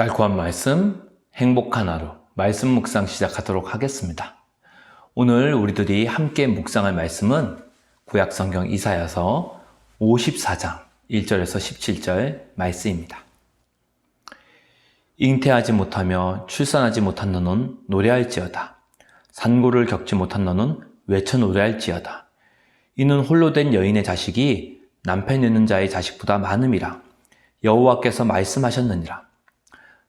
달콤한 말씀, 행복한 하루, 말씀 묵상 시작하도록 하겠습니다. 오늘 우리들이 함께 묵상할 말씀은 구약성경 이사야서 54장 1절에서 17절 말씀입니다. 잉태하지 못하며 출산하지 못한 너는 노래할지어다. 산고를 겪지 못한 너는 외쳐 노래할지어다. 이는 홀로 된 여인의 자식이 남편 있는 자의 자식보다 많음이라. 여호와께서 말씀하셨느니라.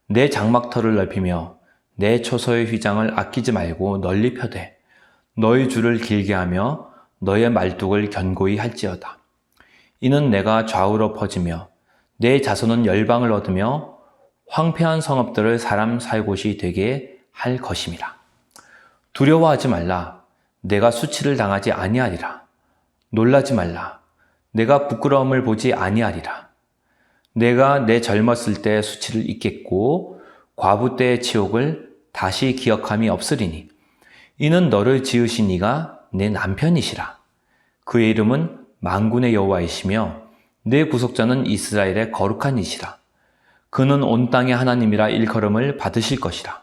내 장막터를 넓히며 내 초소의 휘장을 아끼지 말고 널리 펴되 너의 줄을 길게 하며 너의 말뚝을 견고히 할지어다. 이는 내가 좌우로 퍼지며 내 자손은 열방을 얻으며 황폐한 성읍들을 사람 살 곳이 되게 할 것임이라. 두려워하지 말라. 내가 수치를 당하지 아니하리라. 놀라지 말라. 내가 부끄러움을 보지 아니하리라. 내가 내 젊었을 때 수치를 잊겠고 과부 때의 치욕을 다시 기억함이 없으리니 이는 너를 지으신 이가 내 남편이시라. 그의 이름은 만군의 여호와이시며 내 구속자는 이스라엘의 거룩한 이시라. 그는 온 땅의 하나님이라 일컬음을 받으실 것이라.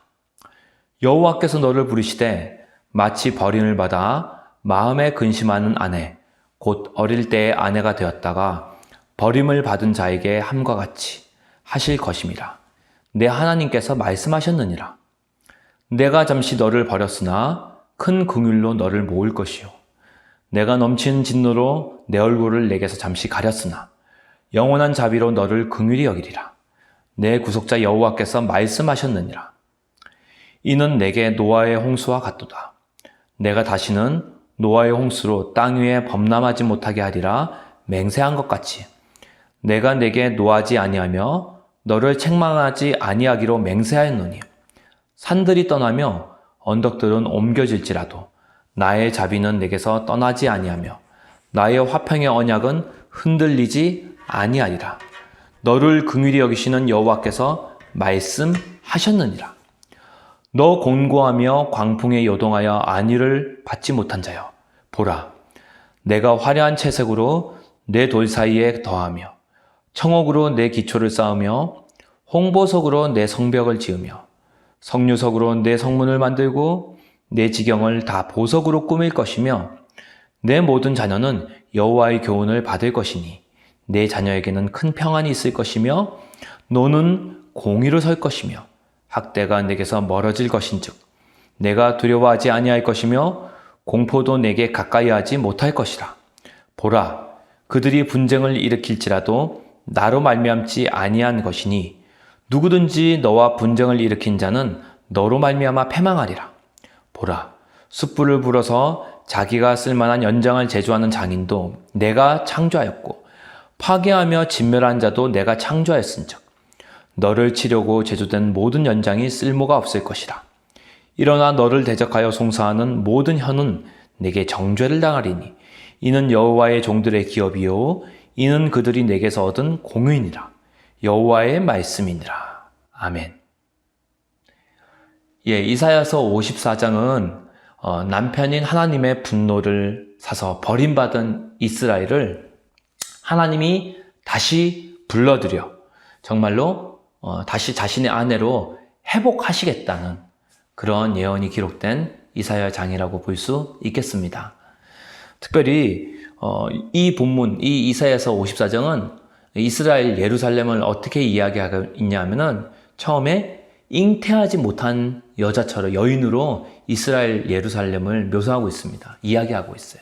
여호와께서 너를 부르시되 마치 버림을 받아 마음에 근심하는 아내 곧 어릴 때의 아내가 되었다가 버림을 받은 자에게 함과 같이 하실 것임이라. 내 하나님께서 말씀하셨느니라. 내가 잠시 너를 버렸으나 큰 긍휼로 너를 모을 것이요. 내가 넘치는 진노로 내 얼굴을 내게서 잠시 가렸으나 영원한 자비로 너를 긍휼히 여기리라. 내 구속자 여호와께서 말씀하셨느니라. 이는 내게 노아의 홍수와 같도다. 내가 다시는 노아의 홍수로 땅 위에 범람하지 못하게 하리라 맹세한 것 같이 내가 내게 노하지 아니하며 너를 책망하지 아니하기로 맹세하였노니 산들이 떠나며 언덕들은 옮겨질지라도 나의 자비는 내게서 떠나지 아니하며 나의 화평의 언약은 흔들리지 아니하리라. 너를 긍휼히 여기시는 여호와께서 말씀하셨느니라. 너 곤고하며 광풍에 요동하여 안위를 받지 못한 자여, 보라, 내가 화려한 채색으로 내 돌 사이에 더하며 청옥으로 내 기초를 쌓으며 홍보석으로 내 성벽을 지으며 석류석으로 내 성문을 만들고 내 지경을 다 보석으로 꾸밀 것이며 내 모든 자녀는 여호와의 교훈을 받을 것이니 내 자녀에게는 큰 평안이 있을 것이며 너는 공의로 설 것이며 학대가 내게서 멀어질 것인즉 내가 두려워하지 아니할 것이며 공포도 내게 가까이 하지 못할 것이라. 보라, 그들이 분쟁을 일으킬지라도 나로 말미암지 아니한 것이니 누구든지 너와 분쟁을 일으킨 자는 너로 말미암아 패망하리라. 보라, 숯불을 불어서 자기가 쓸만한 연장을 제조하는 장인도 내가 창조하였고 파괴하며 진멸한 자도 내가 창조하였은즉 너를 치려고 제조된 모든 연장이 쓸모가 없을 것이라. 일어나 너를 대적하여 송사하는 모든 혀는 내게 정죄를 당하리니 이는 여호와의 종들의 기업이요 이는 그들이 내게서 얻은 공의니라. 여호와의 말씀이니라. 아멘. 이사야서 54장은 남편인 하나님의 분노를 사서 버림받은 이스라엘을 하나님이 다시 불러들여 정말로 다시 자신의 아내로 회복하시겠다는 그런 예언이 기록된 이사야 장이라고 볼 수 있겠습니다. 특별히 이 본문, 이 이사야서 54장은 이스라엘 예루살렘을 어떻게 이야기하고 있냐 하면은 처음에 잉태하지 못한 여자처럼 여인으로 이스라엘 예루살렘을 묘사하고 있습니다. 이야기하고 있어요.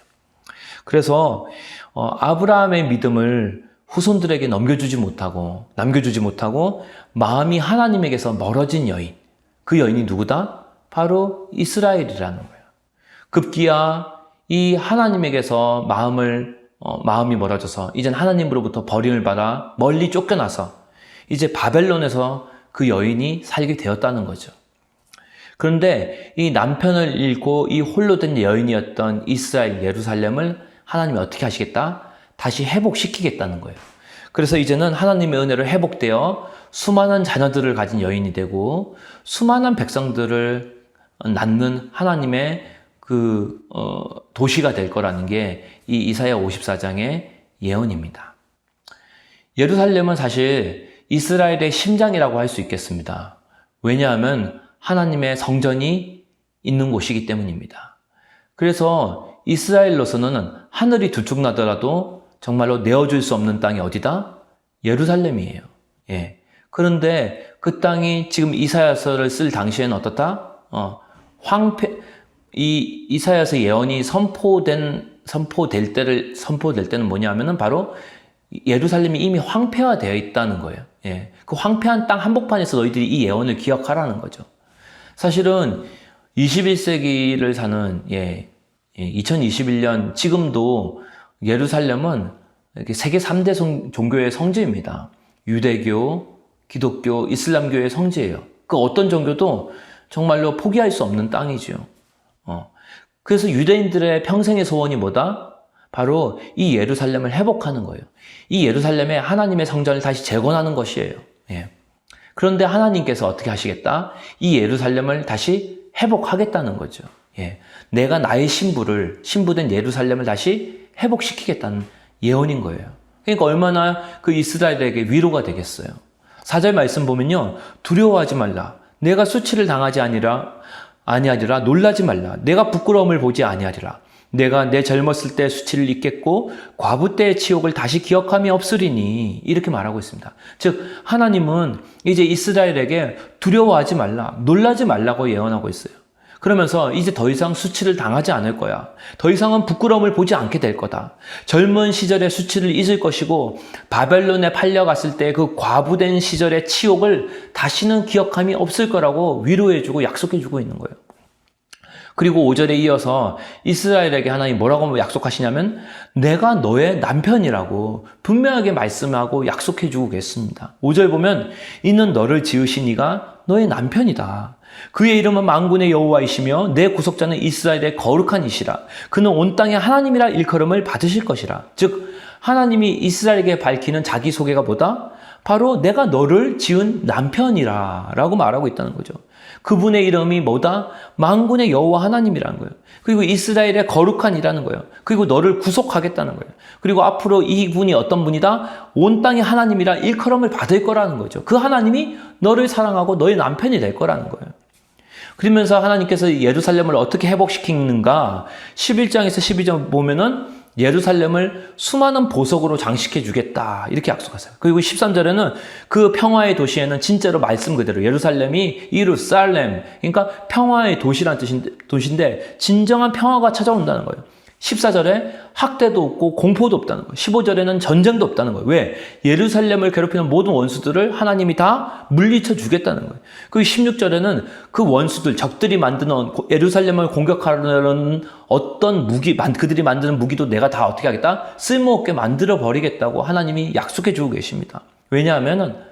그래서 아브라함의 믿음을 후손들에게 남겨주지 못하고 마음이 하나님에게서 멀어진 여인, 그 여인이 누구다? 바로 이스라엘이라는 거예요. 급기야 이 하나님에게서 마음이 멀어져서 이젠 하나님으로부터 버림을 받아 멀리 쫓겨나서 이제 바벨론에서 그 여인이 살게 되었다는 거죠. 그런데 이 남편을 잃고 이 홀로 된 여인이었던 이스라엘 예루살렘을 하나님이 어떻게 하시겠다? 다시 회복시키겠다는 거예요. 그래서 이제는 하나님의 은혜로 회복되어 수많은 자녀들을 가진 여인이 되고 수많은 백성들을 낳는 하나님의 도시가 될 거라는 게 이 이사야 54장의 예언입니다. 예루살렘은 사실 이스라엘의 심장이라고 할 수 있겠습니다. 왜냐하면 하나님의 성전이 있는 곳이기 때문입니다. 그래서 이스라엘로서는 하늘이 들쭉나더라도 정말로 내어줄 수 없는 땅이 어디다? 예루살렘이에요. 예. 그런데 그 땅이 지금 이사야서를 쓸 당시에는 어떻다? 이사야서 예언이 선포될 때는 뭐냐 하면은 바로 예루살렘이 이미 황폐화되어 있다는 거예요. 예. 그 황폐한 땅 한복판에서 너희들이 이 예언을 기억하라는 거죠. 사실은 21세기를 사는 2021년 지금도 예루살렘은 세계 3대 종교의 성지입니다. 유대교, 기독교, 이슬람교의 성지예요. 그 어떤 종교도 정말로 포기할 수 없는 땅이죠. 그래서 유대인들의 평생의 소원이 뭐다? 바로 이 예루살렘을 회복하는 거예요. 이 예루살렘에 하나님의 성전을 다시 재건하는 것이에요. 예. 그런데 하나님께서 어떻게 하시겠다? 이 예루살렘을 다시 회복하겠다는 거죠. 예. 내가 나의 신부된 예루살렘을 다시 회복시키겠다는 예언인 거예요. 그러니까 얼마나 그 이스라엘에게 위로가 되겠어요. 4절 말씀 보면요. 두려워하지 말라. 내가 수치를 당하지 아니하리라. 놀라지 말라. 내가 부끄러움을 보지 아니하리라. 내가 내 젊었을 때 수치를 잊겠고 과부 때의 치욕을 다시 기억함이 없으리니 이렇게 말하고 있습니다. 즉 하나님은 이제 이스라엘에게 두려워하지 말라, 놀라지 말라고 예언하고 있어요. 그러면서 이제 더 이상 수치를 당하지 않을 거야. 더 이상은 부끄러움을 보지 않게 될 거다. 젊은 시절의 수치를 잊을 것이고 바벨론에 팔려갔을 때 그 과부된 시절의 치욕을 다시는 기억함이 없을 거라고 위로해주고 약속해주고 있는 거예요. 그리고 5절에 이어서 이스라엘에게 하나님 뭐라고 약속하시냐면 내가 너의 남편이라고 분명하게 말씀하고 약속해주고 계십니다. 5절 보면 이는 너를 지으신 이가 너의 남편이다. 그의 이름은 만군의 여호와이시며 내 구속자는 이스라엘의 거룩한 이시라. 그는 온 땅의 하나님이라 일컬음을 받으실 것이라. 즉 하나님이 이스라엘에게 밝히는 자기 소개가 뭐다? 바로 내가 너를 지은 남편이라 라고 말하고 있다는 거죠. 그분의 이름이 뭐다? 만군의 여호와 하나님이라는 거예요. 그리고 이스라엘의 거룩한 이라는 거예요. 그리고 너를 구속하겠다는 거예요. 그리고 앞으로 이분이 어떤 분이다? 온 땅의 하나님이라 일컬음을 받을 거라는 거죠. 그 하나님이 너를 사랑하고 너의 남편이 될 거라는 거예요. 그러면서 하나님께서 예루살렘을 어떻게 회복시키는가? 11장에서 12장 보면은 예루살렘을 수많은 보석으로 장식해 주겠다 이렇게 약속하세요. 그리고 13절에는 그 평화의 도시에는 진짜로 말씀 그대로 예루살렘이 이루살렘, 그러니까 평화의 도시란 도시인데 진정한 평화가 찾아온다는 거예요. 14절에 학대도 없고 공포도 없다는 거예요. 15절에는 전쟁도 없다는 거예요. 왜? 예루살렘을 괴롭히는 모든 원수들을 하나님이 다 물리쳐 주겠다는 거예요. 그리고 16절에는 그 원수들, 적들이 만드는 예루살렘을 공격하려는 어떤 그들이 만드는 무기도 내가 다 어떻게 하겠다? 쓸모없게 만들어 버리겠다고 하나님이 약속해 주고 계십니다. 왜냐하면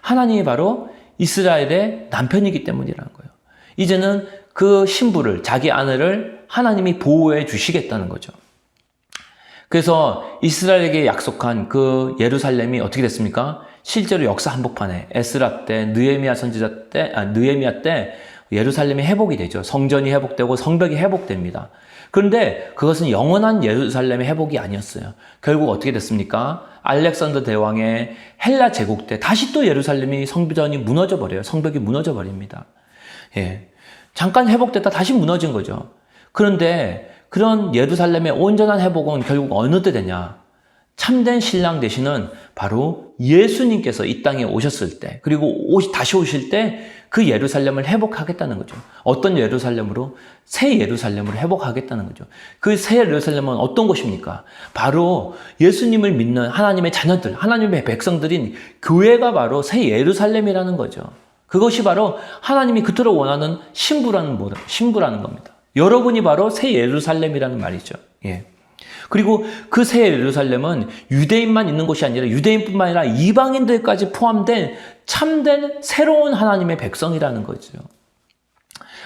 하나님이 바로 이스라엘의 남편이기 때문이라는 거예요. 이제는 그 신부를, 자기 아내를 하나님이 보호해 주시겠다는 거죠. 그래서 이스라엘에게 약속한 그 예루살렘이 어떻게 됐습니까? 실제로 역사 한복판에 에스라 때, 느헤미야 때 예루살렘이 회복이 되죠. 성전이 회복되고 성벽이 회복됩니다. 그런데 그것은 영원한 예루살렘의 회복이 아니었어요. 결국 어떻게 됐습니까? 알렉산더 대왕의 헬라 제국 때 다시 또 예루살렘이 성전이 무너져 버려요. 성벽이 무너져 버립니다. 예. 잠깐 회복됐다 다시 무너진 거죠. 그런데 그런 예루살렘의 온전한 회복은 결국 어느 때 되냐? 참된 신랑 되시는 바로 예수님께서 이 땅에 오셨을 때, 그리고 다시 오실 때 그 예루살렘을 회복하겠다는 거죠. 어떤 예루살렘으로? 새 예루살렘으로 회복하겠다는 거죠. 그 새 예루살렘은 어떤 곳입니까? 바로 예수님을 믿는 하나님의 자녀들, 하나님의 백성들인 교회가 바로 새 예루살렘이라는 거죠. 그것이 바로 하나님이 그토록 원하는 신부라는 겁니다. 여러분이 바로 새 예루살렘이라는 말이죠. 예. 그리고 그 새 예루살렘은 유대인만 있는 곳이 아니라 유대인뿐만 아니라 이방인들까지 포함된 참된 새로운 하나님의 백성이라는 거죠.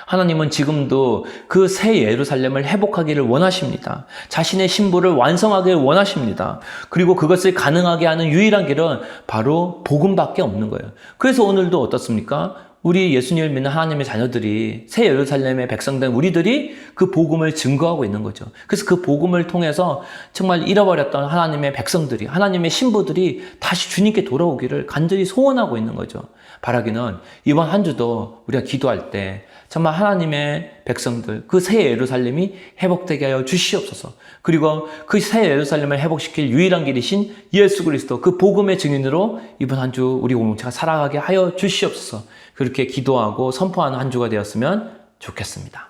하나님은 지금도 그 새 예루살렘을 회복하기를 원하십니다. 자신의 신부를 완성하기를 원하십니다. 그리고 그것을 가능하게 하는 유일한 길은 바로 복음밖에 없는 거예요. 그래서 오늘도 어떻습니까? 우리 예수님을 믿는 하나님의 자녀들이 새 예루살렘의 백성된 우리들이 그 복음을 증거하고 있는 거죠. 그래서 그 복음을 통해서 정말 잃어버렸던 하나님의 백성들이, 하나님의 신부들이 다시 주님께 돌아오기를 간절히 소원하고 있는 거죠. 바라기는 이번 한 주도 우리가 기도할 때 정말 하나님의 백성들, 그 새 예루살렘이 회복되게 하여 주시옵소서. 그리고 그 새 예루살렘을 회복시킬 유일한 길이신 예수 그리스도, 그 복음의 증인으로 이번 한 주 우리 공동체가 살아가게 하여 주시옵소서. 그렇게 기도하고 선포하는 한 주가 되었으면 좋겠습니다.